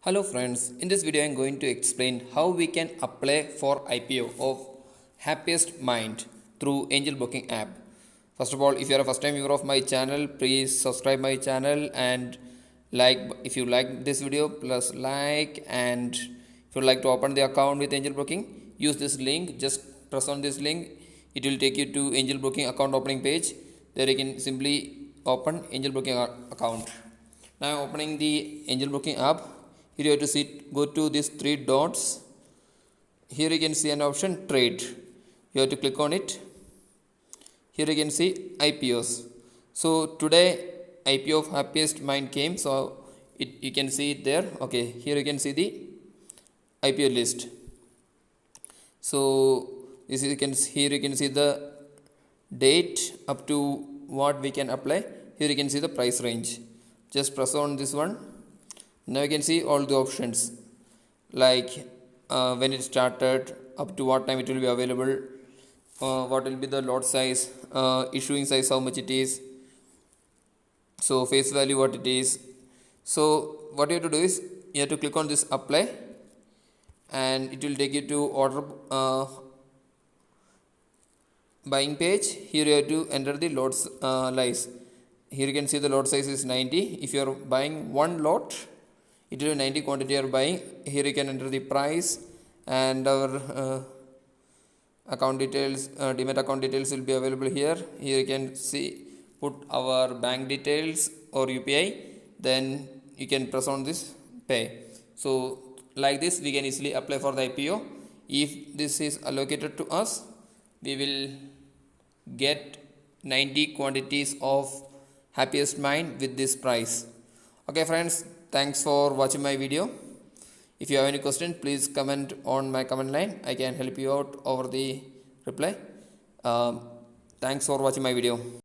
Hello friends, in this video I am going to explain how we can apply for IPO of Happiest Mind through Angel Booking app. First of all, if you are a first time viewer of my channel, please subscribe my channel and like if you like this video, plus like, and if you like to open the account with Angel Booking, use this link. Just press on this link. It will take you to Angel Booking account opening page. There you can simply open Angel Booking account. Now opening the Angel Booking app. Here you have to go to these three dots. Here you can see an option trade. You have to click on it. Here you can see IPOs. So today IPO of Happiest Mind came. So you can see it there. Okay, here you can see the IPO list. So here you can see the date up to what we can apply. Here you can see the price range. Just press on this one. Now you can see all the options like when it started, up to what time it will be available, what will be the lot size, issuing size, how much it is, so face value what it is. So what you have to do is you have to click on this apply and it will take you to order buying page. Here you have to enter the lot size. Here you can see the lot size is 90. If you are buying one lot, it will be 90 quantity you are buying. Here you can enter the price and our account details, demat account details will be available here. Here you can see put our bank details or UPI, then you can press on this pay. So like this we can easily apply for the IPO. If this is allocated to us, we will get 90 quantities of Happiest Mind with this price. Okay friends, thanks for watching my video. If you have any question, please comment on my comment line. I can help you out over the reply. Thanks for watching my video.